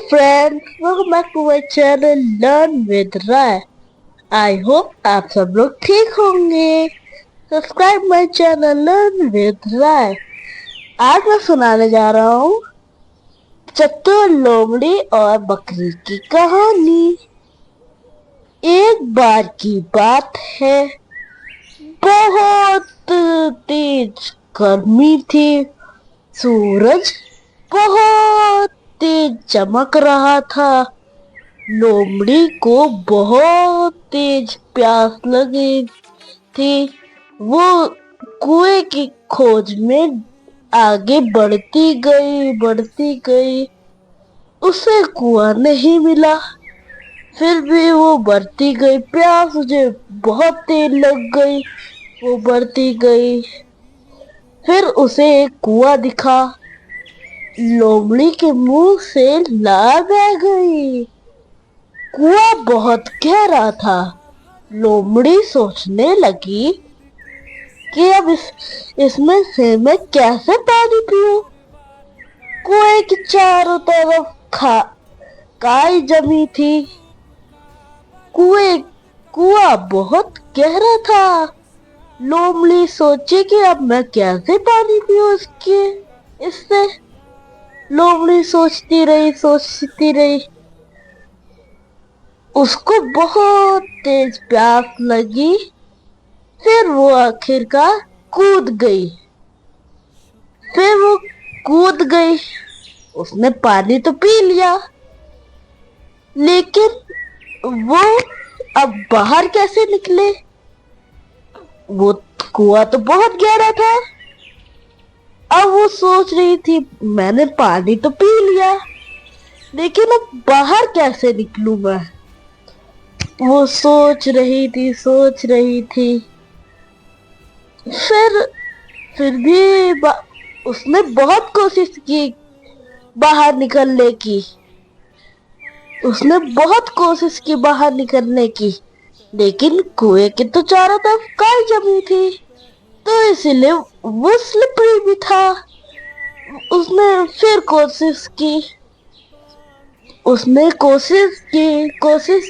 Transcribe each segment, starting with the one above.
friends, welcome back to my channel Learn with Rai. I hope आप सब लोग ठीक होंगे। Subscribe my channel learn with Rai. आज मैं सुनाने जा रहा हूँ चतुर लोमड़ी और बकरी की कहानी। एक बार की बात है, बहुत तेज गर्मी थी। सूरज बहुत तेज चमक रहा था। लोमड़ी को बहुत तेज प्यास लगी थी। वो कुएं की खोज में आगे बढ़ती गई। उसे कुआं नहीं मिला। फिर भी वो बढ़ती गई। प्यास उसे बहुत तेज लग गई। वो बढ़ती गई। फिर उसे एक कुआं दिखा। लोमड़ी के मुंह से लार बह गई। कुआं बहुत गहरा था। लोमड़ी सोचने लगी कि अब इसमें से मैं कैसे पानी पीऊं। कुएं के चारों तरफ काई जमी थी। कुआं बहुत गहरा था। लोमड़ी सोची कि अब मैं कैसे पानी पीऊं इससे। लोमड़ी सोचती रही। उसको बहुत तेज प्यास लगी। फिर वो आखिरकार कूद गई। उसने पानी तो पी लिया, लेकिन वो अब बाहर कैसे निकले। वो कुआं तो बहुत गहरा था। अब वो सोच रही थी, मैंने पानी तो पी लिया, लेकिन अब बाहर कैसे निकलूं मैं। वो सोच रही थी। फिर भी उसने बहुत कोशिश की बाहर निकलने की। लेकिन कुएं के तो चारों तरफ काई जमी थी, तो इसलिए वो स्लिपरी भी था। उसने फिर कोशिश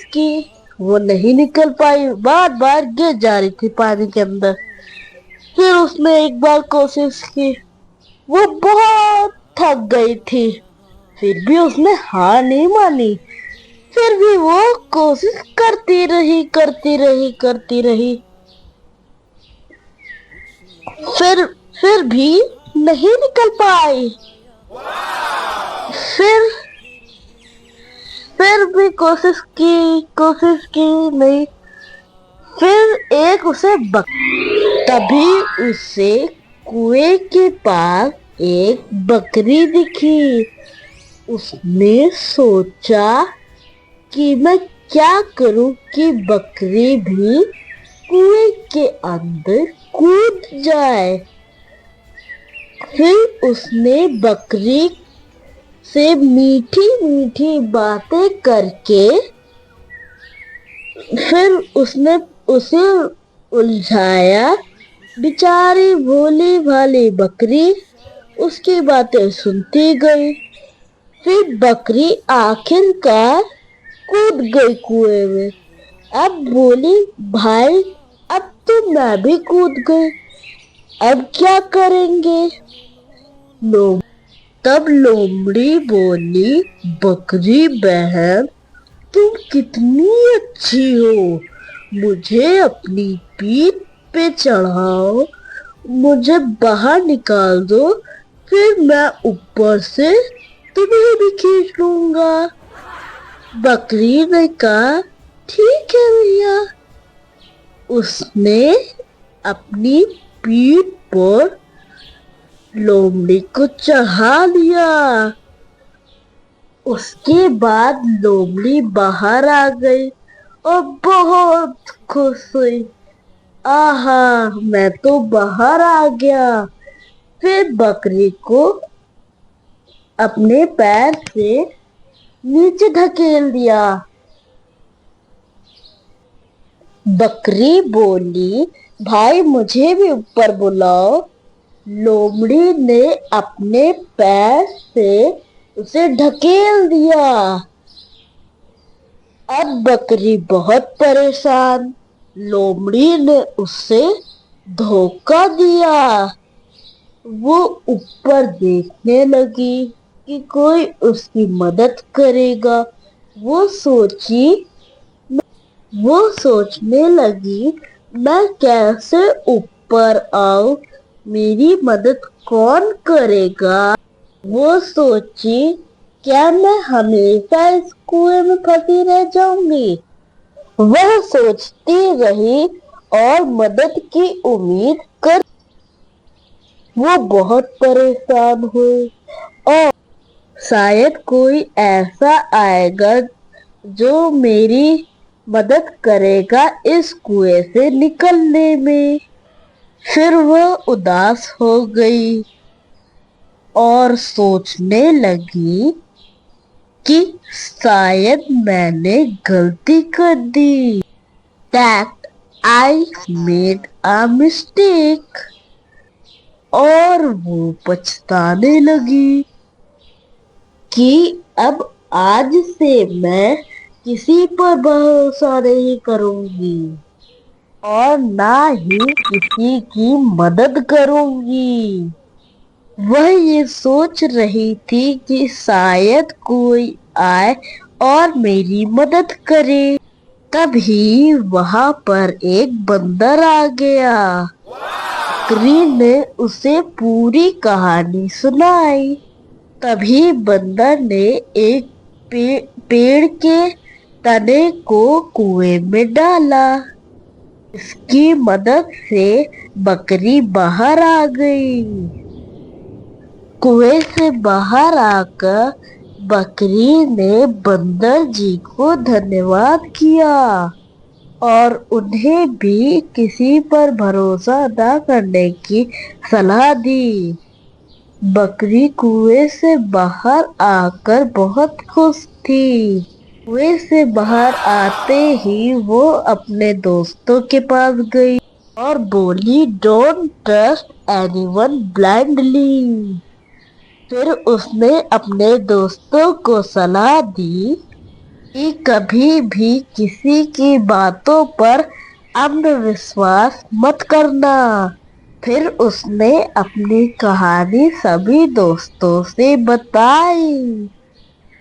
की। वो नहीं निकल पाई। बार गिर जा रही थी पानी के अंदर। फिर उसने एक बार कोशिश की। वो बहुत थक गई थी। फिर भी उसने हार नहीं मानी। फिर भी वो कोशिश करती रही। फिर भी नहीं निकल पाई। फिर भी कोशिश की नहीं। फिर एक उसे तभी उसे कुएं के पास एक बकरी दिखी। उसने सोचा कि मैं क्या करूं कि बकरी भी कुएं के अंदर कूद जाए। फिर उसने बकरी से मीठी बातें करके फिर उसने उसे उलझाया। बेचारी भोली भाली बकरी उसकी बातें सुनती गई। फिर बकरी आखिरकार कूद गई कुएं में। अब बोली, भाई अब तो मैं भी कूद गई, अब क्या करेंगे। तब लोमड़ी बोली, बकरी बहन तुम कितनी अच्छी हो। मुझे अपनी पीठ पे चढ़ाओ, मुझे बाहर निकाल दो, फिर मैं ऊपर से तुम्हें भी खींच लूंगा। बकरी ने कहा, ठीक है भैया। उसने अपनी पीठ पर लोमड़ी को चढ़ा लिया। उसके बाद लोमड़ी बाहर आ गई और बहुत खुश हुई। आहा, मैं तो बाहर आ गया। फिर बकरी को अपने पैर से नीचे धकेल दिया। बकरी बोली, भाई मुझे भी ऊपर बुलाओ। लोमड़ी ने अपने पैर से उसे ढकेल दिया। अब बकरी बहुत परेशान। लोमड़ी ने उसे धोखा दिया। वो ऊपर देखने लगी कि कोई उसकी मदद करेगा। वो सोची वो सोचने लगी, मैं कैसे ऊपर आऊं, मेरी मदद कौन करेगा। वो सोची, क्या मैं हमेशा इस कुएं में फंसी रह जाऊंगी। वह सोचती रही और मदद की उम्मीद कर। वो बहुत परेशान हुई और शायद कोई ऐसा आएगा जो मेरी मदद करेगा इस कुएं से निकलने में। फिर वह उदास हो गई और सोचने लगी कि शायद मैंने गलती कर दी। That I made a mistake। और वो पछताने लगी कि अब आज से मैं किसी पर भरोसा नहीं करूंगी और ना ही किसी की मदद करूंगी। वह ये सोच रही थी कि शायद कोई आए और मेरी मदद करे। तभी वहां पर एक बंदर आ गया। बकरी ने उसे पूरी कहानी सुनाई। तभी बंदर ने एक पेड़ के तने को कुएं में डाला। इसकी मदद से बकरी बाहर आ गई। कुएं से बाहर आकर बकरी ने बंदर जी को धन्यवाद किया और उन्हें भी किसी पर भरोसा न करने की सलाह दी। बकरी कुएं से बाहर आकर बहुत खुश थी। कुएं से बाहर आते ही वो अपने दोस्तों के पास गई और बोली, डोंट ट्रस्ट एनीवन ब्लाइंडली। फिर उसने अपने दोस्तों को सलाह दी कि कभी भी किसी की बातों पर अंधविश्वास मत करना। फिर उसने अपनी कहानी सभी दोस्तों से बताई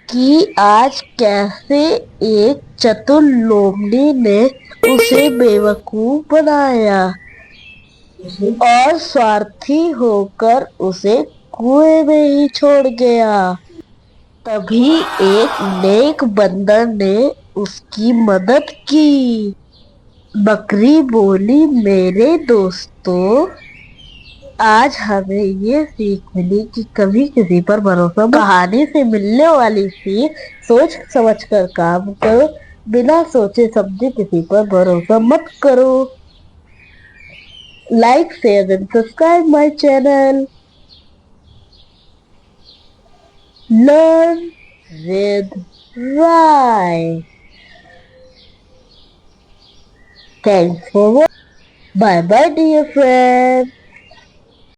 कि आज कैसे एक चतुर लोमड़ी ने उसे बेवकूफ बनाया और स्वार्थी होकर उसे कुएं में ही छोड़ गया। तभी एक नेक बंदर ने उसकी मदद की। बकरी बोली, मेरे दोस्तों, आज हमें ये सीख मिली कि कभी किसी पर भरोसा मत। कहानी से मिलने वाली सीख, सोच समझ कर काम करो, बिना सोचे समझे किसी पर भरोसा मत करो। Like, share and subscribe my channel. Learn with Rai। Thanks for watching. Bye bye dear friends.